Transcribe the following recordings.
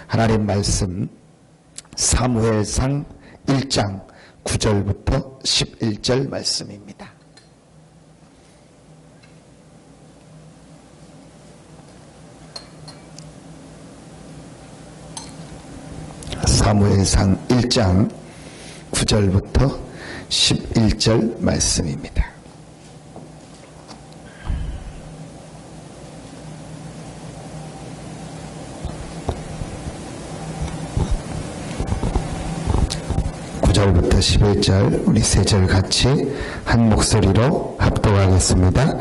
하나님 말씀 사무엘상 1장 9절부터 11절 말씀입니다. 사무엘상 1장 9절부터 11절 말씀입니다. 부터 11절 우리 세 절 같이 한 목소리로 합독하겠습니다.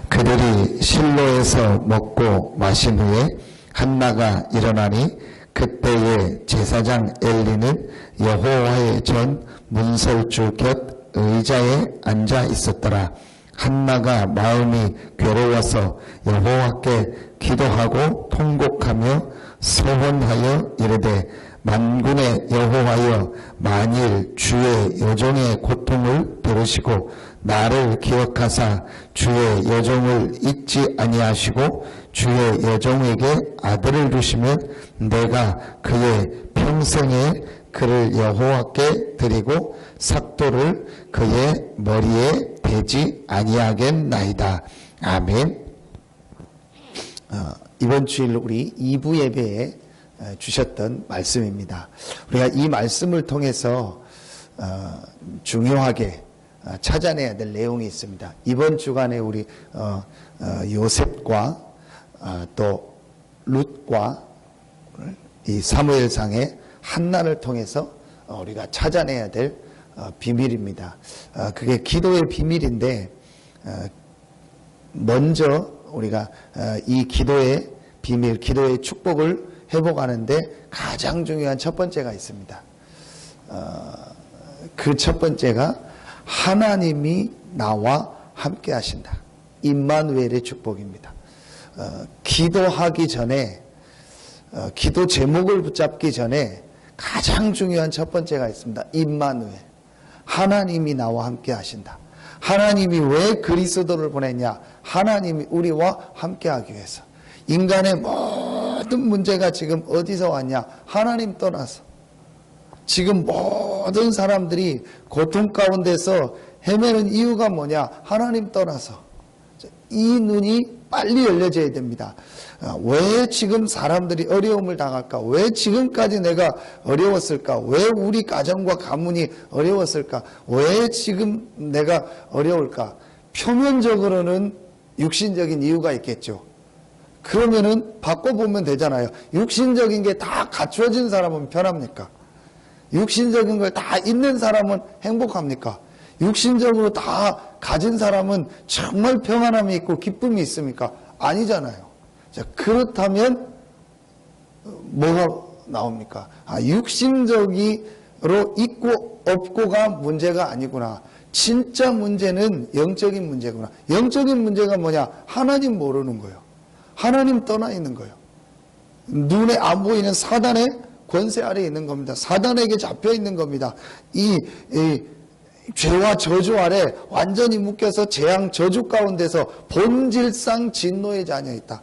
그들이 실로에서 먹고 마신 후에 한나가 일어나니 그때에 제사장 엘리는 여호와의 전 문설주 곁 의자에 앉아 있었더라. 한나가 마음이 괴로워서 여호와께 기도하고 통곡하며 소원하여 이르되 만군의 여호와여, 만일 주의 여종의 고통을 들으시고 나를 기억하사 주의 여종을 잊지 아니하시고 주의 여종에게 아들을 주시면 내가 그의 평생에 그를 여호와께 드리고 삭도를 그의 머리에 대지 아니하겠나이다. 아멘. 이번 주일 우리 2부 예배에 주셨던 말씀입니다. 우리가 이 말씀을 통해서 중요하게 찾아내야 될 내용이 있습니다. 이번 주간에 우리 요셉과 또 룻과 이 사무엘상의 한나를 통해서 우리가 찾아내야 될 비밀입니다. 그게 기도의 비밀인데 먼저 우리가 이 기도의 비밀, 기도의 축복을 회복하는데 가장 중요한 첫 번째가 있습니다. 그 첫 번째가 하나님이 나와 함께 하신다. 임마누엘의 축복입니다. 기도하기 전에 기도 제목을 붙잡기 전에 가장 중요한 첫 번째가 있습니다. 임마누엘. 하나님이 나와 함께 하신다. 하나님이 왜 그리스도를 보냈냐? 하나님이 우리와 함께 하기 위해서. 인간의 모든 문제가 지금 어디서 왔냐? 하나님 떠나서. 지금 모든 사람들이 고통 가운데서 헤매는 이유가 뭐냐? 하나님 떠나서. 이 눈이 빨리 열려져야 됩니다. 왜 지금 사람들이 어려움을 당할까? 왜 지금까지 내가 어려웠을까? 왜 우리 가정과 가문이 어려웠을까? 왜 지금 내가 어려울까? 표면적으로는 육신적인 이유가 있겠죠. 그러면은 바꿔보면 되잖아요. 육신적인 게 다 갖추어진 사람은 편합니까? 육신적인 걸 다 있는 사람은 행복합니까? 육신적으로 다 가진 사람은 정말 평안함이 있고 기쁨이 있습니까? 아니잖아요. 자, 그렇다면 뭐가 나옵니까? 육신적으로 있고 없고가 문제가 아니구나. 진짜 문제는 영적인 문제구나. 영적인 문제가 뭐냐? 하나님 모르는 거예요. 하나님 떠나 있는 거예요. 눈에 안 보이는 사단의 권세 아래에 있는 겁니다. 사단에게 잡혀 있는 겁니다. 이 죄와 저주 아래 완전히 묶여서 재앙 저주 가운데서 본질상 진노의 자녀 있다.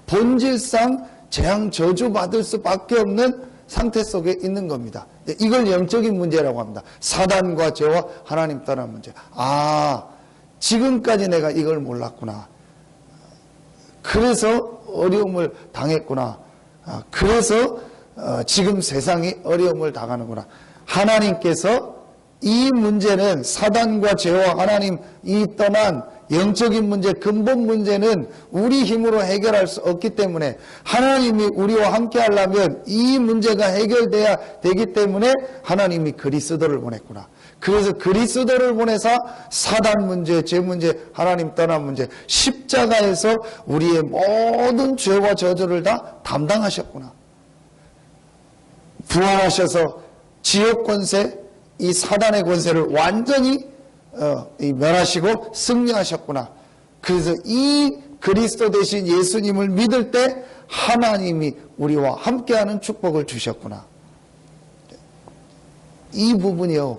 본질상 재앙 저주 받을 수밖에 없는 상태 속에 있는 겁니다. 이걸 영적인 문제라고 합니다. 사단과 죄와 하나님 떠난 문제. 지금까지 내가 이걸 몰랐구나. 그래서 어려움을 당했구나. 그래서 지금 세상이 어려움을 당하는구나. 하나님께서 이 문제는 사단과 죄와 하나님이 떠난 영적인 문제, 근본 문제는 우리 힘으로 해결할 수 없기 때문에 하나님이 우리와 함께 하려면 이 문제가 해결돼야 되기 때문에 하나님이 그리스도를 보냈구나. 그래서 그리스도를 보내서 사단 문제, 죄 문제, 하나님 떠난 문제, 십자가에서 우리의 모든 죄와 저주를 다 담당하셨구나. 부활하셔서 지옥 권세, 이 사단의 권세를 완전히 멸하시고 승리하셨구나. 그래서 이 그리스도 대신 예수님을 믿을 때 하나님이 우리와 함께하는 축복을 주셨구나. 이 부분이요,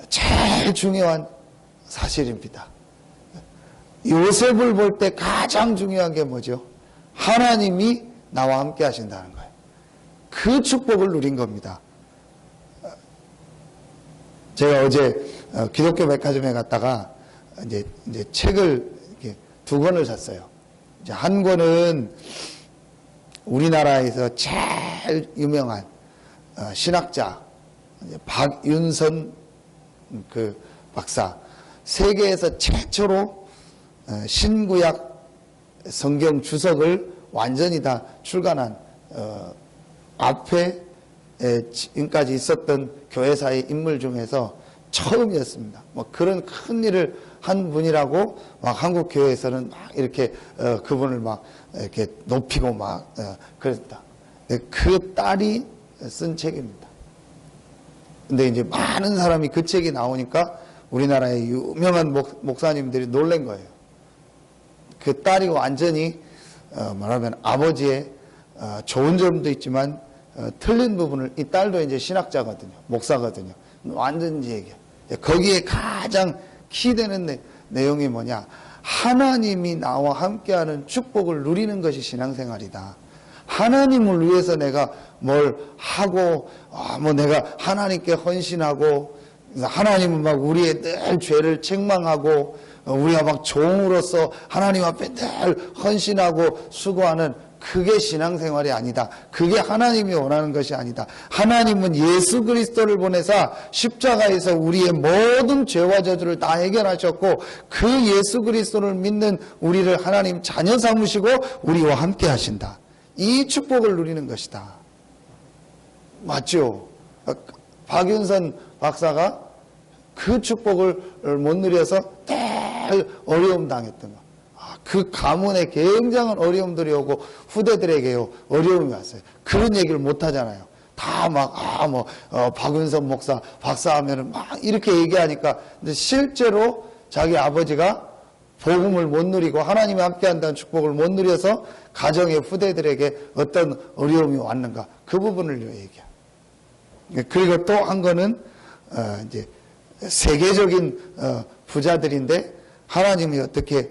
제일 중요한 사실입니다. 요셉을 볼 때 가장 중요한 게 뭐죠? 하나님이 나와 함께 하신다는 거예요. 그 축복을 누린 겁니다. 제가 어제 기독교 백화점에 갔다가 이제 책을 이렇게 2권을 샀어요. 이제 한 권은 우리나라에서 제일 유명한 신학자 박윤선 그 박사, 세계에서 최초로 신구약 성경 주석을 완전히 다 출간한 앞에 지금까지 있었던 교회사의 인물 중에서 처음이었습니다. 뭐 그런 큰 일을 한 분이라고 막 한국 교회에서는 막 이렇게 그분을 막 이렇게 높이고 막 그랬다. 그 딸이 쓴 책입니다. 근데 이제 많은 사람이 그 책이 나오니까 우리나라의 유명한 목사님들이 놀란 거예요. 그 딸이 완전히 말하면 아버지의 좋은 점도 있지만 틀린 부분을, 이 딸도 이제 신학자거든요. 목사거든요. 완전히 얘기해요. 거기에 가장 키되는 내용이 뭐냐? 하나님이 나와 함께하는 축복을 누리는 것이 신앙생활이다. 하나님을 위해서 내가 뭘 하고, 뭐 내가 하나님께 헌신하고, 하나님은 막 우리의 늘 죄를 책망하고, 우리가 막 종으로서 하나님 앞에 늘 헌신하고 수고하는, 그게 신앙생활이 아니다. 그게 하나님이 원하는 것이 아니다. 하나님은 예수 그리스도를 보내사 십자가에서 우리의 모든 죄와 저주를 다 해결하셨고, 그 예수 그리스도를 믿는 우리를 하나님 자녀 삼으시고 우리와 함께 하신다. 이 축복을 누리는 것이다. 맞죠? 박윤선 박사가 그 축복을 못 누려서 늘 어려움 당했던 거. 그 가문에 굉장한 어려움들이 오고 후대들에게요 어려움이 왔어요. 그런 얘기를 못 하잖아요. 다 막 박윤선 목사 박사 하면은 막 이렇게 얘기하니까, 근데 실제로 자기 아버지가 복음을 못 누리고 하나님이 함께한다는 축복을 못 누려서 가정의 후대들에게 어떤 어려움이 왔는가, 그 부분을 얘기해요. 그리고 또 한 거는 이제 세계적인 부자들인데 하나님이 어떻게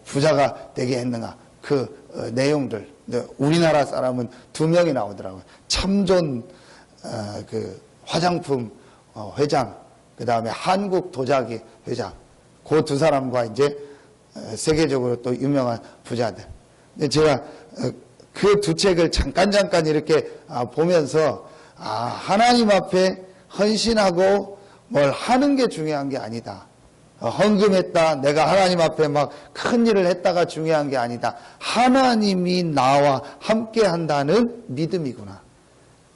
부자가 되게 했는가, 그 내용들. 우리나라 사람은 2명이 나오더라고요. 참존 그 화장품 회장, 그 다음에 한국 도자기 회장, 그 2사람과 이제 세계적으로 또 유명한 부자들. 제가 그 2책을 잠깐 이렇게 보면서 하나님 앞에 헌신하고 뭘 하는 게 중요한 게 아니다. 헌금했다, 내가 하나님 앞에 막 큰 일을 했다가 중요한 게 아니다. 하나님이 나와 함께 한다는 믿음이구나.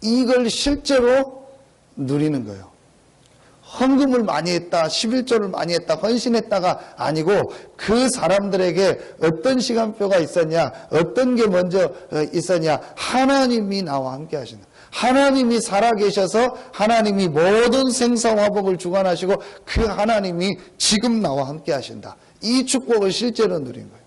이걸 실제로 누리는 거예요. 헌금을 많이 했다, 11조를 많이 했다, 헌신했다가 아니고, 그 사람들에게 어떤 시간표가 있었냐, 어떤 게 먼저 있었냐, 하나님이 나와 함께 하신다. 하나님이 살아계셔서 하나님이 모든 생사화복을 주관하시고, 그 하나님이 지금 나와 함께 하신다. 이 축복을 실제로 누린 거예요.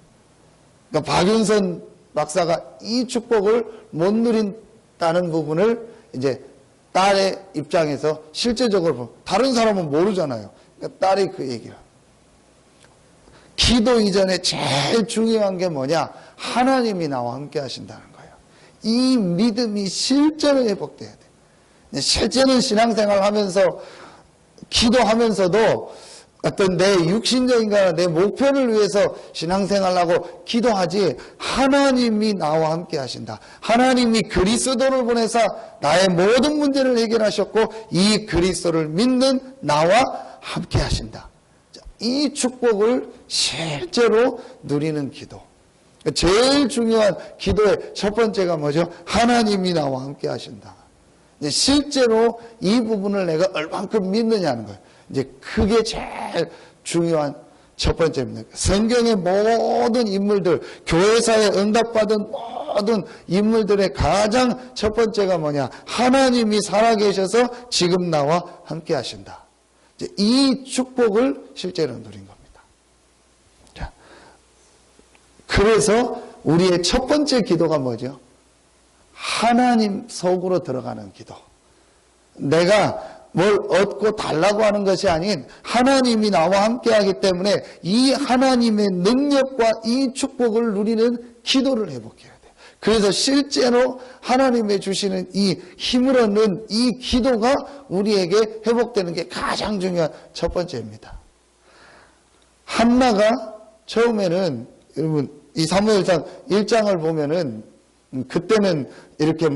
그러니까 박윤선 박사가 이 축복을 못 누린다는 부분을 이제 딸의 입장에서 실제적으로 보면, 다른 사람은 모르잖아요. 그러니까 딸이 그 얘기를. 기도 이전에 제일 중요한 게 뭐냐? 하나님이 나와 함께 하신다는 거예요. 이 믿음이 실제로 회복돼야 돼. 실제는 신앙생활 하면서, 기도하면서도 어떤 내 육신적인가 내 목표를 위해서 신앙생활하고 기도하지, 하나님이 나와 함께 하신다. 하나님이 그리스도를 보내사 나의 모든 문제를 해결하셨고, 이 그리스도를 믿는 나와 함께 하신다. 이 축복을 실제로 누리는 기도. 제일 중요한 기도의 첫 번째가 뭐죠? 하나님이 나와 함께 하신다. 실제로 이 부분을 내가 얼만큼 믿느냐는 거예요. 이제 그게 제일 중요한 첫 번째입니다. 성경의 모든 인물들, 교회사에 응답받은 모든 인물들의 가장 첫 번째가 뭐냐? 하나님이 살아계셔서 지금 나와 함께 하신다. 이제 이 축복을 실제로 누린 겁니다. 자, 그래서 우리의 첫 번째 기도가 뭐죠? 하나님 속으로 들어가는 기도. 내가 뭘 얻고 달라고 하는 것이 아닌 하나님이 나와 함께 하기 때문에 이 하나님의 능력과 이 축복을 누리는 기도를 회복해야 돼요. 그래서 실제로 하나님의 주시는 이 힘을 얻는 이 기도가 우리에게 회복되는 게 가장 중요한 첫 번째입니다. 한나가 처음에는 여러분 이 사무엘상 1장을 보면은 그때는 이렇게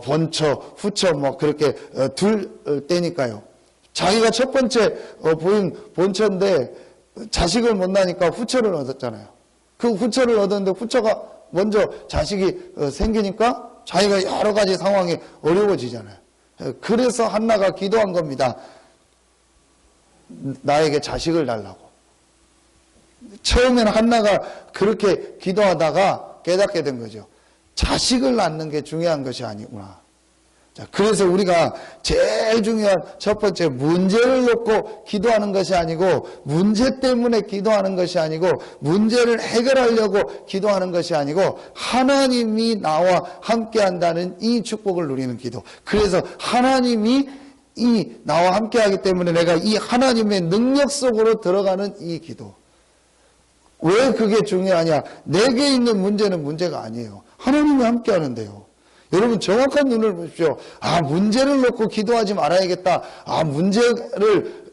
본처, 후처 그렇게 둘 때니까요. 자기가 첫 번째 보인 본처인데 자식을 못 낳으니까 후처를 얻었잖아요. 그 후처를 얻었는데 후처가 먼저 자식이 생기니까 자기가 여러 가지 상황이 어려워지잖아요. 그래서 한나가 기도한 겁니다. 나에게 자식을 달라고. 처음에는 한나가 그렇게 기도하다가 깨닫게 된 거죠. 자식을 낳는 게 중요한 것이 아니구나. 자, 그래서 우리가 제일 중요한 첫 번째 문제를 놓고 기도하는 것이 아니고 문제 때문에 기도하는 것이 아니고 문제를 해결하려고 기도하는 것이 아니고 하나님이 나와 함께 한다는 이 축복을 누리는 기도. 그래서 하나님이 나와 함께 하기 때문에 내가 이 하나님의 능력 속으로 들어가는 이 기도. 왜 그게 중요하냐? 내게 있는 문제는 문제가 아니에요. 하나님이 함께 하는데요. 여러분 정확한 눈을 보십시오. 문제를 놓고 기도하지 말아야겠다. 문제를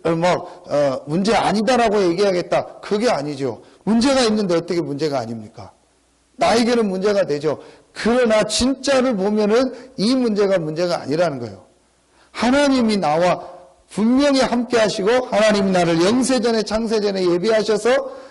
문제 아니다라고 얘기하겠다. 그게 아니죠. 문제가 있는데 어떻게 문제가 아닙니까? 나에게는 문제가 되죠. 그러나 진짜를 보면은 이 문제가 아니라는 거예요. 하나님이 나와 분명히 함께 하시고 하나님이 나를 영세전에 창세전에 예비하셔서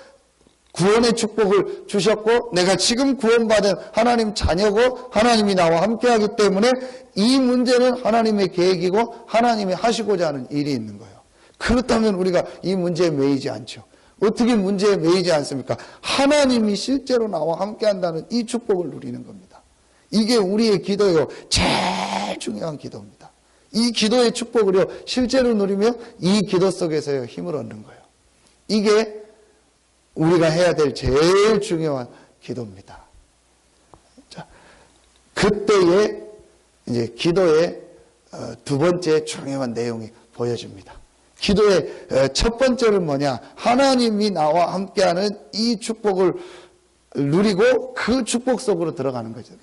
구원의 축복을 주셨고 내가 지금 구원받은 하나님 자녀고 하나님이 나와 함께하기 때문에 이 문제는 하나님의 계획이고 하나님이 하시고자 하는 일이 있는 거예요. 그렇다면 우리가 이 문제에 매이지 않죠. 어떻게 문제에 매이지 않습니까? 하나님이 실제로 나와 함께한다는 이 축복을 누리는 겁니다. 이게 우리의 기도요 제일 중요한 기도입니다. 이 기도의 축복을요 실제로 누리며 이 기도 속에서요 힘을 얻는 거예요. 이게 우리가 해야 될 제일 중요한 기도입니다. 자, 그때에 이제 기도의 두 번째 중요한 내용이 보여집니다. 기도의 첫 번째는 뭐냐? 하나님이 나와 함께하는 이 축복을 누리고 그 축복 속으로 들어가는 거죠.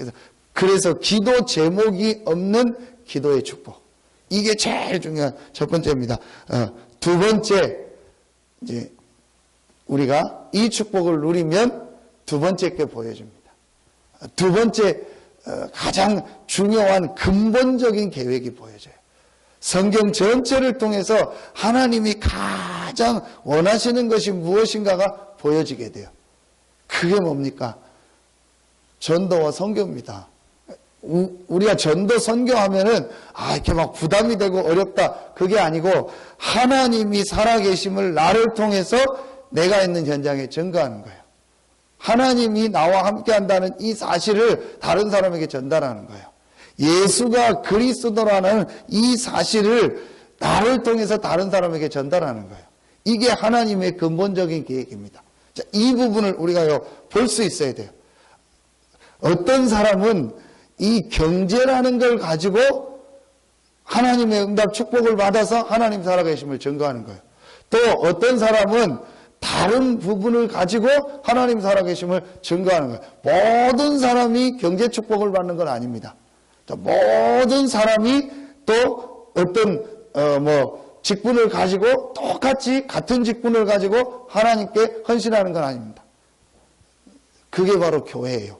그래서 기도 제목이 없는 기도의 축복. 이게 제일 중요한 첫 번째입니다. 두 번째, 이제 우리가 이 축복을 누리면 두 번째 게 보여집니다. 두 번째 가장 중요한 근본적인 계획이 보여져요. 성경 전체를 통해서 하나님이 가장 원하시는 것이 무엇인가가 보여지게 돼요. 그게 뭡니까? 전도와 선교입니다. 우리가 전도 선교하면은 이렇게 막 부담이 되고 어렵다. 그게 아니고 하나님이 살아계심을 나를 통해서 내가 있는 현장에 증거하는 거예요. 하나님이 나와 함께 한다는 이 사실을 다른 사람에게 전달하는 거예요. 예수가 그리스도라는 이 사실을 나를 통해서 다른 사람에게 전달하는 거예요. 이게 하나님의 근본적인 계획입니다. 자, 이 부분을 우리가 볼 수 있어야 돼요. 어떤 사람은 이 경제라는 걸 가지고 하나님의 응답 축복을 받아서 하나님 살아계심을 증거하는 거예요. 또 어떤 사람은 다른 부분을 가지고 하나님 살아계심을 증거하는 거예요. 모든 사람이 경제 축복을 받는 건 아닙니다. 모든 사람이 또 어떤 직분을 가지고 똑같이 같은 직분을 가지고 하나님께 헌신하는 건 아닙니다. 그게 바로 교회예요.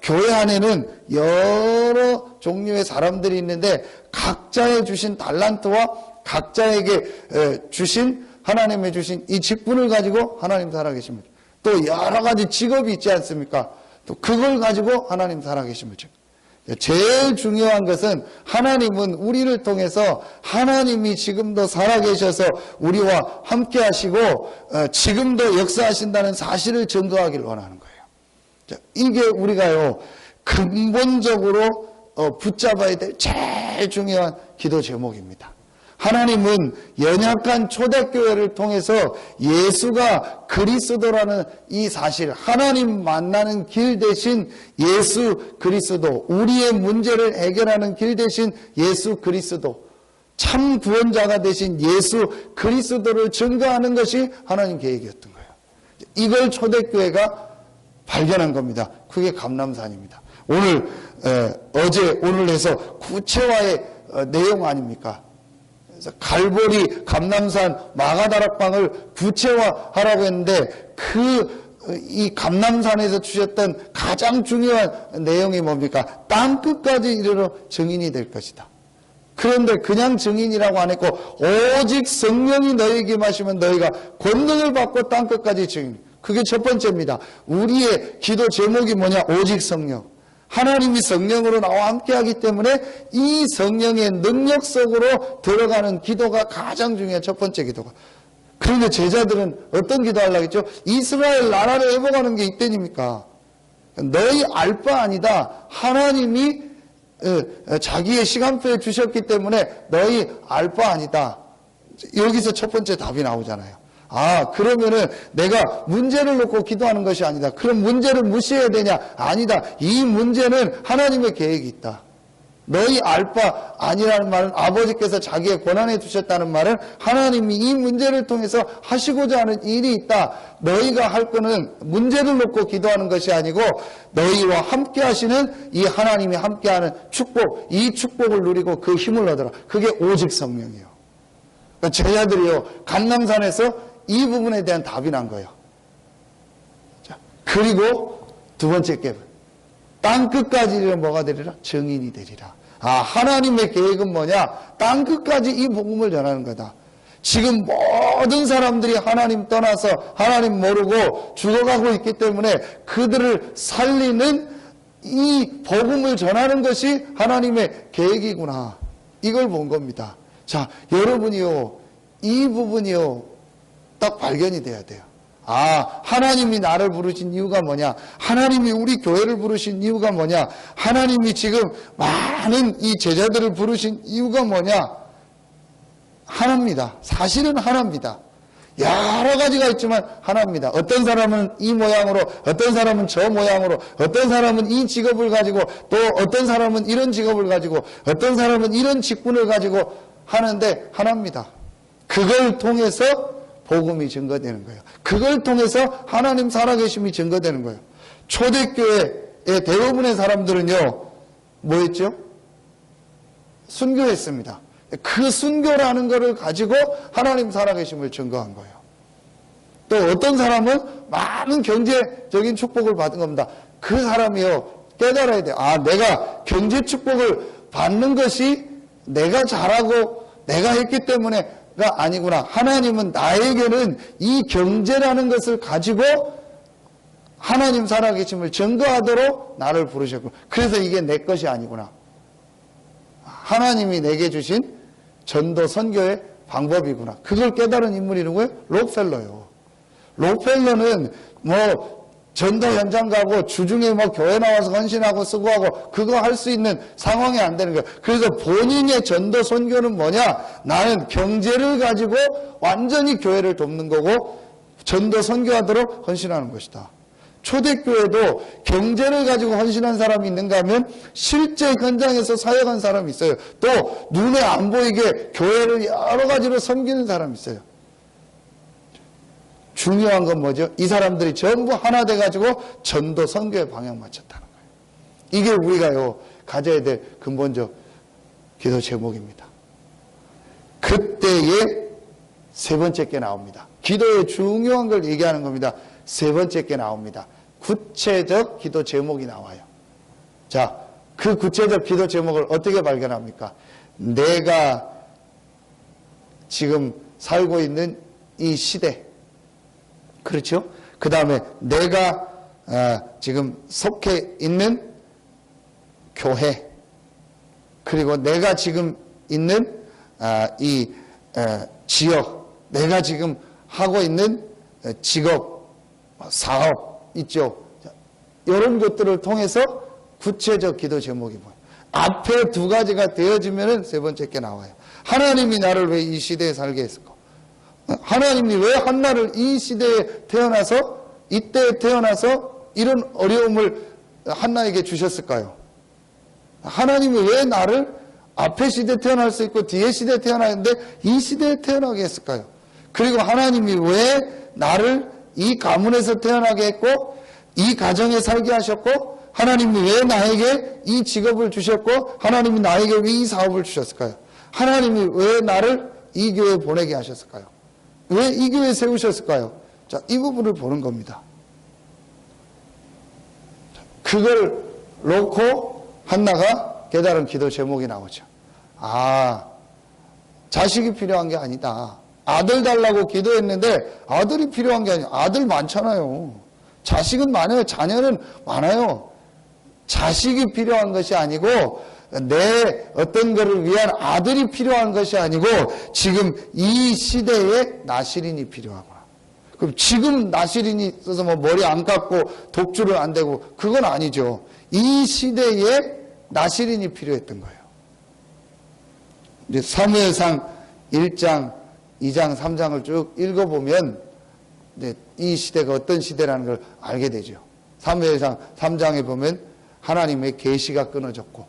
교회 안에는 여러 종류의 사람들이 있는데 각자의 주신 달란트와 각자에게 주신 하나님의 주신 이 직분을 가지고 하나님 살아계심을, 또 여러 가지 직업이 있지 않습니까? 또 그걸 가지고 하나님 살아계심을. 제일 중요한 것은 하나님은 우리를 통해서 하나님이 지금도 살아계셔서 우리와 함께 하시고 지금도 역사하신다는 사실을 증거하기를 원하는 거예요. 이게 우리가요 근본적으로 붙잡아야 될 제일 중요한 기도 제목입니다. 하나님은 연약한 초대교회를 통해서 예수가 그리스도라는 이 사실, 하나님 만나는 길 대신 예수 그리스도, 우리의 문제를 해결하는 길 대신 예수 그리스도, 참 구원자가 되신 예수 그리스도를 증거하는 것이 하나님 계획이었던 거예요. 이걸 초대교회가 발견한 겁니다. 그게 감람산입니다. 오늘 어제 오늘 해서 구체화의 내용 아닙니까? 그래서 갈보리, 감람산, 마가다락방을 구체화하라고 했는데 이 감람산에서 주셨던 가장 중요한 내용이 뭡니까? 땅 끝까지 이르러 증인이 될 것이다. 그런데 그냥 증인이라고 안 했고 오직 성령이 너희에게 임하시면 너희가 권능을 받고 땅 끝까지 증인. 그게 첫 번째입니다. 우리의 기도 제목이 뭐냐? 오직 성령. 하나님이 성령으로 나와 함께하기 때문에 이 성령의 능력 속으로 들어가는 기도가 가장 중요한 첫 번째 기도가. 그런데 제자들은 어떤 기도하려고 했죠? 이스라엘 나라를 회복하는 게 이때입니까? 너희 알 바 아니다. 하나님이 자기의 시간표에 주셨기 때문에 너희 알 바 아니다. 여기서 첫 번째 답이 나오잖아요. 그러면은 내가 문제를 놓고 기도하는 것이 아니다. 그럼 문제를 무시해야 되냐? 아니다. 이 문제는 하나님의 계획이 있다. 너희 알 바 아니라는 말은 아버지께서 자기의 권한에 두셨다는 말은 하나님이 이 문제를 통해서 하시고자 하는 일이 있다. 너희가 할 거는 문제를 놓고 기도하는 것이 아니고 너희와 함께 하시는 이 하나님이 함께하는 축복, 이 축복을 누리고 그 힘을 얻어라. 그게 오직 성령이에요. 그러니까 제자들이요, 감람산에서 이 부분에 대한 답이 난 거예요. 자, 그리고 두 번째 깨 땅 끝까지 이르러 뭐가 되리라? 증인이 되리라. 하나님의 계획은 뭐냐? 땅 끝까지 이 복음을 전하는 거다. 지금 모든 사람들이 하나님 떠나서 하나님 모르고 죽어가고 있기 때문에 그들을 살리는 이 복음을 전하는 것이 하나님의 계획이구나. 이걸 본 겁니다. 자, 여러분이요, 이 부분이요, 딱 발견이 돼야 돼요. 하나님이 나를 부르신 이유가 뭐냐? 하나님이 우리 교회를 부르신 이유가 뭐냐? 하나님이 지금 많은 이 제자들을 부르신 이유가 뭐냐? 하나입니다. 사실은 하나입니다. 여러 가지가 있지만 하나입니다. 어떤 사람은 이 모양으로, 어떤 사람은 저 모양으로, 어떤 사람은 이 직업을 가지고, 또 어떤 사람은 이런 직업을 가지고, 어떤 사람은 이런 직분을 가지고 하는데 하나입니다. 그걸 통해서 복음이 증거되는 거예요. 그걸 통해서 하나님 살아계심이 증거되는 거예요. 초대교회의 대부분의 사람들은요, 뭐였죠? 순교했습니다. 그 순교라는 것을 가지고 하나님 살아계심을 증거한 거예요. 또 어떤 사람은 많은 경제적인 축복을 받은 겁니다. 그 사람이요, 깨달아야 돼요. 내가 경제 축복을 받는 것이 내가 잘하고 내가 했기 때문에가 아니구나. 하나님은 나에게는 이 경제라는 것을 가지고 하나님 살아계심을 증거하도록 나를 부르셨고, 그래서 이게 내 것이 아니구나. 하나님이 내게 주신 전도 선교의 방법이구나. 그걸 깨달은 인물이 누구예요? 록펠러요. 록펠러는 전도 현장 가고 주중에 교회 나와서 헌신하고 수고하고 그거 할 수 있는 상황이 안 되는 거예요. 그래서 본인의 전도 선교는 뭐냐? 나는 경제를 가지고 완전히 교회를 돕는 거고 전도 선교하도록 헌신하는 것이다. 초대교회도 경제를 가지고 헌신한 사람이 있는가 하면 실제 현장에서 사역한 사람이 있어요. 또 눈에 안 보이게 교회를 여러 가지로 섬기는 사람이 있어요. 중요한 건 뭐죠? 이 사람들이 전부 하나 돼가지고 전도 선교에 방향 맞췄다는 거예요. 이게 우리가요, 가져야 될 근본적 기도 제목입니다. 그때에 세 번째 게 나옵니다. 기도의 중요한 걸 얘기하는 겁니다. 세 번째 게 나옵니다. 구체적 기도 제목이 나와요. 자, 그 구체적 기도 제목을 어떻게 발견합니까? 내가 지금 살고 있는 이 시대, 그렇죠? 그 다음에 내가 지금 속해 있는 교회, 그리고 내가 지금 있는 이 지역, 내가 지금 하고 있는 직업, 사업 있죠. 이런 것들을 통해서 구체적 기도 제목이 뭐예요? 앞에 두 가지가 되어지면 세 번째 게 나와요. 하나님이 나를 왜 이 시대에 살게 했을까? 하나님이 왜 한나를 이 시대에 태어나서, 이때에 태어나서 이런 어려움을 한나에게 주셨을까요? 하나님이 왜 나를 앞에 시대에 태어날 수 있고 뒤에 시대에 태어나는데 이 시대에 태어나게 했을까요? 그리고 하나님이 왜 나를 이 가문에서 태어나게 했고 이 가정에 살게 하셨고 하나님이 왜 나에게 이 직업을 주셨고 하나님이 나에게 왜 이 사업을 주셨을까요? 하나님이 왜 나를 이 교회에 보내게 하셨을까요? 왜 이 교회에 세우셨을까요? 자, 이 부분을 보는 겁니다. 그걸 놓고 한나가 깨달은 기도 제목이 나오죠. 아, 자식이 필요한 게 아니다. 아들 달라고 기도했는데 아들이 필요한 게 아니에요. 아들 많잖아요. 자식은 많아요. 자녀는 많아요. 자식이 필요한 것이 아니고 내 어떤 것을 위한 아들이 필요한 것이 아니고 지금 이 시대에 나시린이 필요하구나. 그럼 지금 나시린이 있어서 뭐 머리 안 깎고 독주를 안 되고 그건 아니죠. 이 시대에 나시린이 필요했던 거예요. 이제 사무엘상 1장, 2장, 3장을 쭉 읽어보면 이제 이 시대가 어떤 시대라는 걸 알게 되죠. 사무엘상 3장에 보면 하나님의 계시가 끊어졌고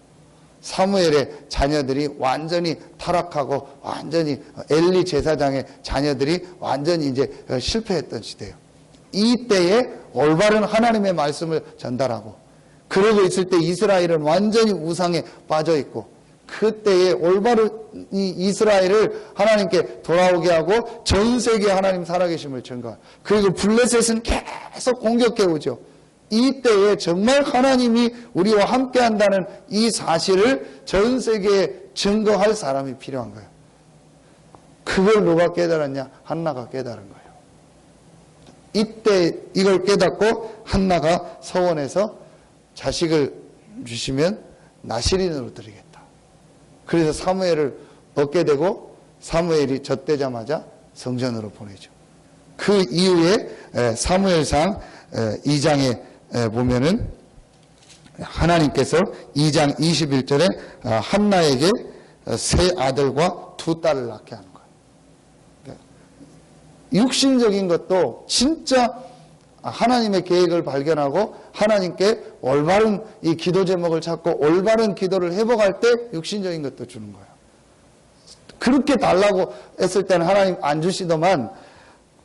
사무엘의 자녀들이 완전히 타락하고 완전히 엘리 제사장의 자녀들이 완전히 이제 실패했던 시대예요. 이때에 올바른 하나님의 말씀을 전달하고 그러고 있을 때 이스라엘은 완전히 우상에 빠져 있고 그때에 올바른 이 이스라엘을 하나님께 돌아오게 하고 전 세계에 하나님 살아계심을 증거하고 그리고 블레셋은 계속 공격해 오죠. 이때에 정말 하나님이 우리와 함께 한다는 이 사실을 전 세계에 증거할 사람이 필요한 거예요. 그걸 누가 깨달았냐? 한나가 깨달은 거예요. 이때 이걸 깨닫고 한나가 서원해서 자식을 주시면 나시린으로 드리겠다. 그래서 사무엘을 얻게 되고 사무엘이 젖되자마자 성전으로 보내죠. 그 이후에 사무엘상 2장에 보면은 하나님께서 2장 21절에 한나에게 세 아들과 두 딸을 낳게 하는 거예요. 육신적인 것도 진짜 하나님의 계획을 발견하고 하나님께 올바른 이 기도 제목을 찾고 올바른 기도를 회복할 때 육신적인 것도 주는 거예요. 그렇게 달라고 했을 때는 하나님 안 주시더만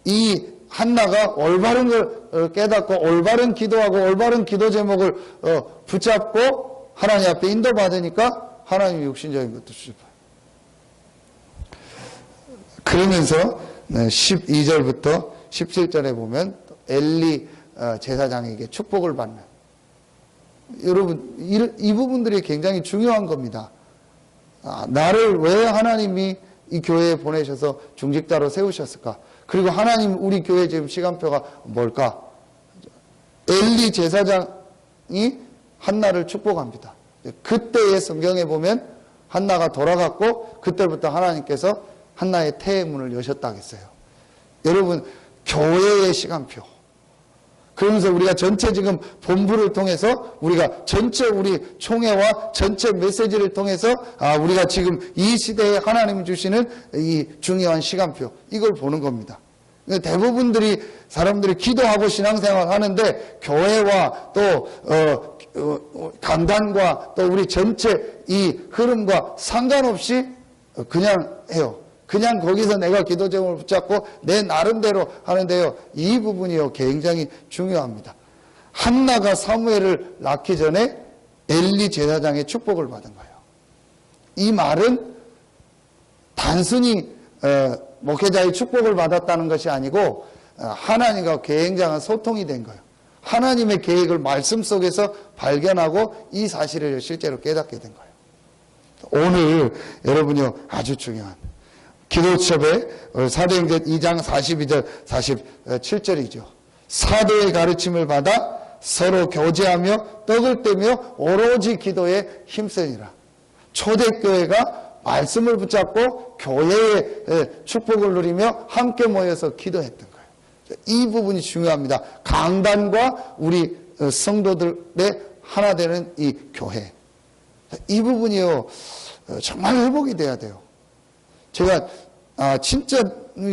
이 한나가 올바른 걸 깨닫고 올바른 기도하고 올바른 기도 제목을 붙잡고 하나님 앞에 인도받으니까 하나님이 육신적인 것도 주셔요. 그러면서 12절부터 17절에 보면 엘리 제사장에게 축복을 받는, 여러분 이 부분들이 굉장히 중요한 겁니다. 나를 왜 하나님이 이 교회에 보내셔서 중직자로 세우셨을까? 그리고 하나님 우리 교회 지금 시간표가 뭘까? 엘리 제사장이 한나를 축복합니다. 그때의 성경에 보면 한나가 돌아갔고 그때부터 하나님께서 한나의 태의 문을 여셨다고 했어요. 여러분 교회의 시간표, 그러면서 우리가 전체 지금 본부를 통해서 우리가 전체 우리 총회와 전체 메시지를 통해서 우리가 지금 이 시대에 하나님이 주시는 이 중요한 시간표, 이걸 보는 겁니다. 대부분들이 사람들이 기도하고 신앙생활 하는데 교회와 또 강단과 또 우리 전체 이 흐름과 상관없이 그냥 해요. 그냥 거기서 내가 기도 제목을 붙잡고 내 나름대로 하는데요. 이 부분이요 굉장히 중요합니다. 한나가 사무엘을 낳기 전에 엘리 제사장의 축복을 받은 거예요. 이 말은 단순히 목회자의 축복을 받았다는 것이 아니고 하나님과 굉장한 소통이 된 거예요. 하나님의 계획을 말씀 속에서 발견하고 이 사실을 실제로 깨닫게 된 거예요. 오늘 여러분요 아주 중요한 기도첩에 사도행전 2장 42절 47절이죠. 사도의 가르침을 받아 서로 교제하며 떡을 떼며 오로지 기도에 힘쓰니라. 초대교회가 말씀을 붙잡고 교회의 축복을 누리며 함께 모여서 기도했던 거예요. 이 부분이 중요합니다. 강단과 우리 성도들의 하나 되는 이 교회, 이 부분이요 정말 회복이 돼야 돼요. 제가 진짜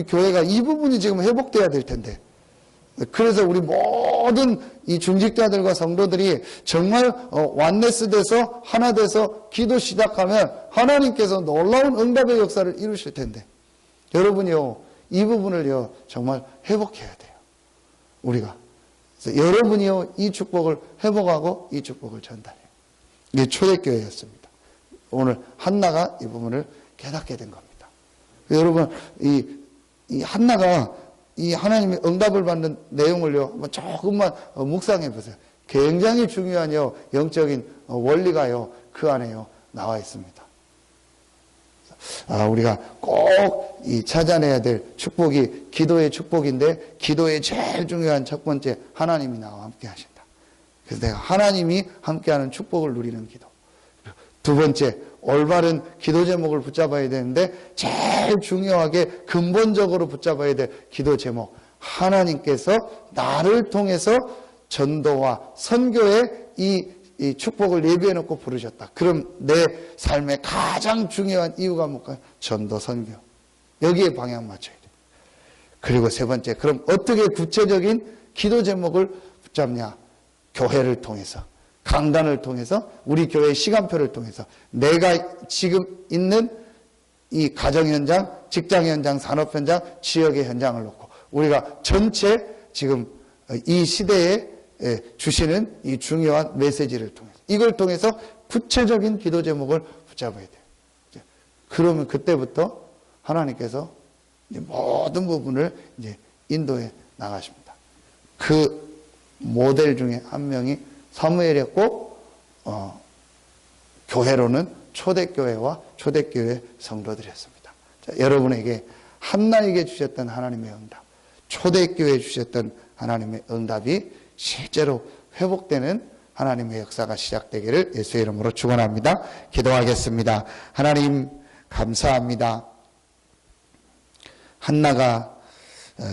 교회가 이 부분이 지금 회복돼야 될 텐데, 그래서 우리 모든 이 중직자들과 성도들이 정말 완네스 돼서 하나 돼서 기도 시작하면 하나님께서 놀라운 응답의 역사를 이루실 텐데, 여러분이요 이 부분을요 정말 회복해야 돼요. 우리가 그래서 여러분이요, 이 축복을 회복하고 이 축복을 전달해요. 이게 초대교회였습니다. 오늘 한나가 이 부분을 깨닫게 된 겁니다. 여러분, 이 한나가 이 하나님의 응답을 받는 내용을요, 한번 조금만 묵상해 보세요. 굉장히 중요한 영적인 원리가요, 그 안에요, 나와 있습니다. 우리가 꼭 이 찾아내야 될 축복이 기도의 축복인데, 기도의 제일 중요한 첫 번째, 하나님이 나와 함께 하신다. 그래서 내가 하나님이 함께하는 축복을 누리는 기도. 두 번째, 올바른 기도 제목을 붙잡아야 되는데, 제일 중요하게 근본적으로 붙잡아야 될 기도 제목, 하나님께서 나를 통해서 전도와 선교에 이 축복을 예비해 놓고 부르셨다. 그럼 내 삶의 가장 중요한 이유가 뭘까요? 전도, 선교. 여기에 방향 맞춰야 돼요. 그리고 세 번째, 그럼 어떻게 구체적인 기도 제목을 붙잡냐? 교회를 통해서, 강단을 통해서, 우리 교회의 시간표를 통해서, 내가 지금 있는 이 가정 현장, 직장 현장, 산업 현장, 지역의 현장을 놓고 우리가 전체 지금 이 시대에 주시는 이 중요한 메시지를 통해서, 이걸 통해서 구체적인 기도 제목을 붙잡아야 돼요. 그러면 그때부터 하나님께서 모든 부분을 이제 인도해 나가십니다. 그 모델 중에 한 명이 사무엘이었고, 교회로는 초대교회와 초대교회 성도들이었습니다. 자, 여러분에게 한나에게 주셨던 하나님의 응답, 초대교회에 주셨던 하나님의 응답이 실제로 회복되는 하나님의 역사가 시작되기를 예수의 이름으로 축원합니다. 기도하겠습니다. 하나님 감사합니다. 한나가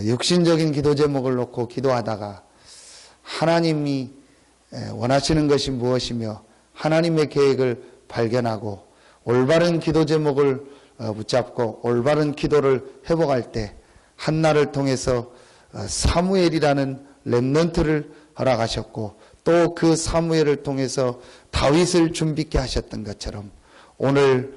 육신적인 기도 제목을 놓고 기도하다가 하나님이 원하시는 것이 무엇이며 하나님의 계획을 발견하고 올바른 기도 제목을 붙잡고 올바른 기도를 회복할 때 한나를 통해서 사무엘이라는 렘넌트를 허락하셨고 또 그 사무엘을 통해서 다윗을 준비케 하셨던 것처럼 오늘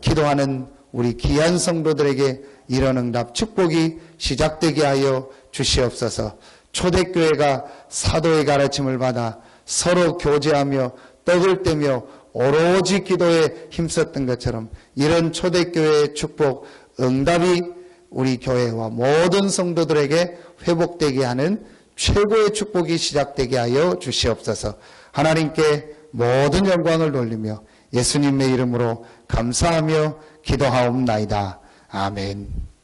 기도하는 우리 귀한 성도들에게 이런 응답 축복이 시작되게 하여 주시옵소서. 초대교회가 사도의 가르침을 받아 서로 교제하며 떡을 떼며 오로지 기도에 힘썼던 것처럼 이런 초대교회의 축복 응답이 우리 교회와 모든 성도들에게 회복되게 하는 최고의 축복이 시작되게 하여 주시옵소서. 하나님께 모든 영광을 돌리며 예수님의 이름으로 감사하며 기도하옵나이다. 아멘.